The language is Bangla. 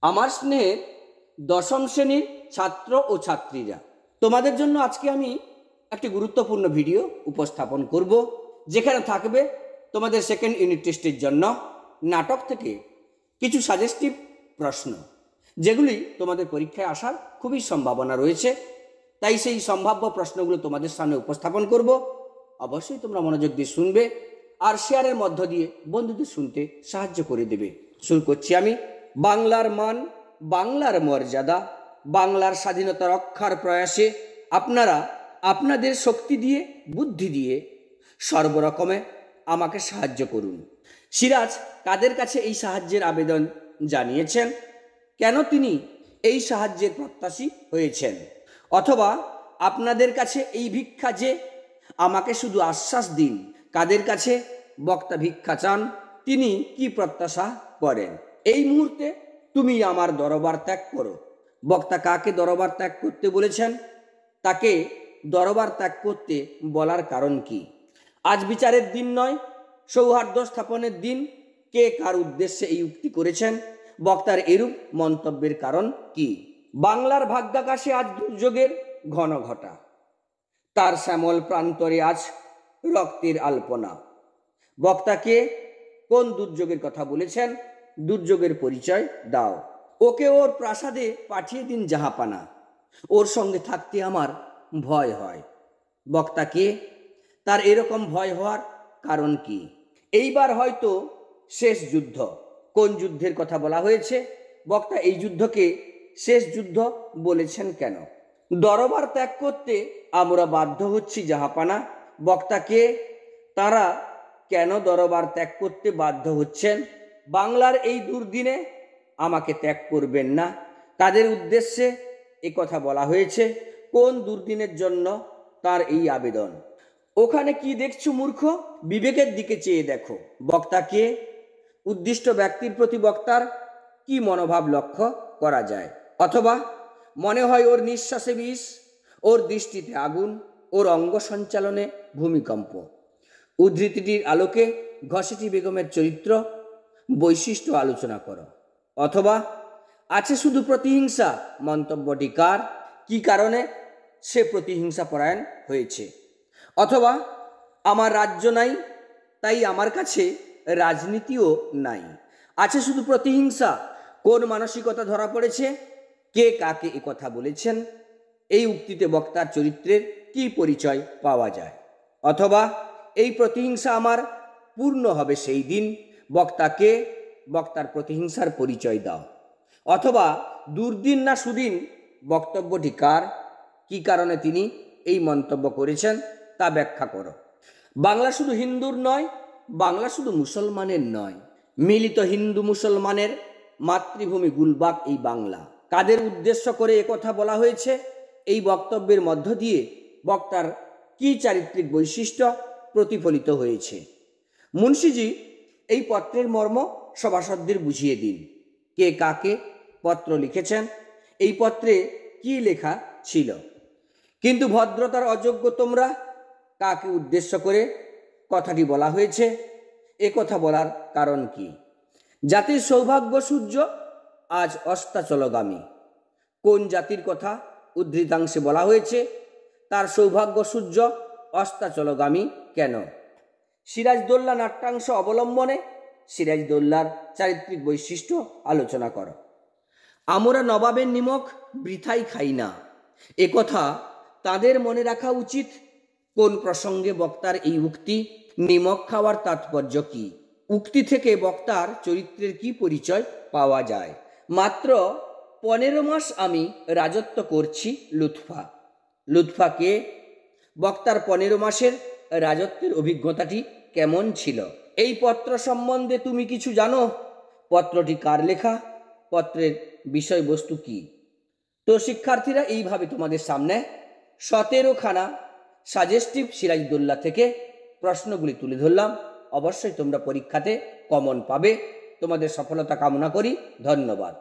আমার স্নেহের দশম শ্রেণীর ছাত্র ও ছাত্রীরা, তোমাদের জন্য আজকে আমি একটি গুরুত্বপূর্ণ ভিডিও উপস্থাপন করব, যেখানে থাকবে তোমাদের সেকেন্ড ইউনিট টেস্টের জন্য নাটক থেকে কিছু সাজেস্টিভ প্রশ্ন, যেগুলি তোমাদের পরীক্ষায় আসার খুবই সম্ভাবনা রয়েছে। তাই সেই সম্ভাব্য প্রশ্নগুলো তোমাদের সামনে উপস্থাপন করব। অবশ্যই তোমরা মনোযোগ দিয়ে শুনবে আর শেয়ারের মধ্য দিয়ে বন্ধুদের শুনতে সাহায্য করে দেবে। শুরু করছি আমি। বাংলার মান, বাংলার মর্যাদা, বাংলার স্বাধীনতা রক্ষার প্রয়াসে আপনারা আপনাদের শক্তি দিয়ে, বুদ্ধি দিয়ে সর্বরকমে আমাকে সাহায্য করুন। সিরাজ কাদের কাছে এই সাহায্যের আবেদন জানিয়েছেন, কেন তিনি এই সাহায্যের প্রত্যাশী হয়েছেন, অথবা আপনাদের কাছে এই ভিক্ষা যে আমাকে শুধু আশ্বাস দিন, কাদের কাছে বক্তা ভিক্ষা চান, তিনি কি প্রত্যাশা করেন। এই মুহূর্তে তুমি আমার দরবার ত্যাগ করো। বক্তা কাকে দরবার ত্যাগ করতে বলেছেন, তাকে দরবার ত্যাগ করতে বলার কারণ কি? আজ বিচারের দিন নয়, সৌহার্দ্য স্থাপনের দিন। কে কার উদ্দেশ্যে এই উক্তি করেছেন, বক্তার এরূপ মন্তব্যের কারণ কি? বাংলার ভাগ্যাকাশে আজ দুর্যোগের ঘন ঘটা, তার শ্যামল প্রান্তরে আজ রক্তের আলপনা। বক্তাকে কোন দুর্যোগের কথা বলেছেন, দুর্যোগের পরিচয় দাও। ওকে ওর প্রাসাদে পাঠিয়ে দিন জাহাপানা, ওর সঙ্গে থাকতে আমার ভয় হয়। বক্তাকে, তার এরকম ভয় হওয়ার কারণ কি? এইবার হয়তো শেষ যুদ্ধ। কোন যুদ্ধের কথা বলা হয়েছে? বক্তা এই যুদ্ধকে শেষ যুদ্ধ বলেছেন কেন? দরবার ত্যাগ করতে আমরা বাধ্য হচ্ছি জাহাপানা। বক্তাকে, তারা কেন দরবার ত্যাগ করতে বাধ্য হচ্ছেন? বাংলার এই দুর্দিনে আমাকে ত্যাগ করবেন না, তাদের উদ্দেশ্যে কথা বলা হয়েছে। কোন দুর্দিনের জন্য তার এই আবেদন? ওখানে কি দেখছো মূর্খ? বিবেকের দিকে চেয়ে দেখো। বক্তাকে, উদ্দিষ্ট ব্যক্তির প্রতি বক্তার কি মনোভাব লক্ষ্য করা যায়? অথবা মনে হয় ওর নিঃশ্বাসে বিষ, ওর দৃষ্টিতে আগুন, ওর অঙ্গ সঞ্চালনে ভূমিকম্প। উদ্ধৃতিটির আলোকে ঘসেটি বেগমের চরিত্র বৈশিষ্ট্য আলোচনা করো। অথবা আছে শুধু প্রতিহিংসা, মন্তব্যটি কার, কি কারণে সে প্রতিহিংসা পরায়ণ হয়েছে? অথবা আমার রাজ্য নাই, তাই আমার কাছে রাজনীতিও নাই। আছে শুধু প্রতিহিংসা, কোন মানসিকতা ধরা পড়েছে? কে কাকে এ কথা বলেছেন? এই উক্তিতে বক্তার চরিত্রের কি পরিচয় পাওয়া যায়? অথবা এই প্রতিহিংসা আমার পূর্ণ হবে সেই দিন। বক্তাকে, বক্তার প্রতিহিংসার পরিচয় দাও। অথবা দুর্দিন না সুদিন, বক্তব্যটি কার, কি কারণে তিনি এই মন্তব্য করেছেন তা ব্যাখ্যা করো। বাংলা শুধু হিন্দুর নয়, বাংলা শুধু মুসলমানের নয়, মিলিত হিন্দু মুসলমানের মাতৃভূমি গুলবাগ এই বাংলা। কাদের উদ্দেশ্য করে একথা বলা হয়েছে? এই বক্তব্যের মধ্য দিয়ে বক্তার কি চারিত্রিক বৈশিষ্ট্য প্রতিফলিত হয়েছে? মুন্সিজি এই পত্রের মর্ম সভাসদদের বুঝিয়ে দিন। কে কাকে পত্র লিখেছেন, এই পত্রে কি লেখা ছিল? কিন্তু ভদ্রতার অযোগ্য তোমরা, কাকে উদ্দেশ্য করে কথাটি বলা হয়েছে, এ কথা বলার কারণ কি? জাতির সৌভাগ্য সূর্য আজ অস্তাচলগামী। কোন জাতির কথা উদ্ধৃতাংশে বলা হয়েছে? তার সৌভাগ্য সূর্য অস্তাচলগামী কেন? সিরাজদৌল্লা নাট্যাংশ অবলম্বনে সিরাজদৌল্লার চারিত্রিক বৈশিষ্ট্য আলোচনা করো। আমরা নবাবের নিমক বৃথাই খাই না, একথা তাদের মনে রাখা উচিত। কোন প্রসঙ্গে বক্তার এই উক্তি? নিমক খাওয়ার তাৎপর্য কি? উক্তি থেকে বক্তার চরিত্রের কি পরিচয় পাওয়া যায়? মাত্র 15 মাস আমি রাজত্ব করছি লুৎফা। লুৎফাকে, বক্তার 15 মাসের রাজত্বের অভিজ্ঞতাটি কেমন ছিল? এই পত্র সম্বন্ধে তুমি কিছু জানো? পত্রটি কার লেখা? পত্রের বিষয়বস্তু কি? তো শিক্ষার্থীরা, এইভাবে তোমাদের সামনে 17খানা সাজেস্টিভ সিরাজদৌল্লা থেকে প্রশ্নগুলি তুলে ধরলাম। অবশ্যই তোমরা পরীক্ষাতে কমন পাবে। তোমাদের সফলতা কামনা করি। ধন্যবাদ।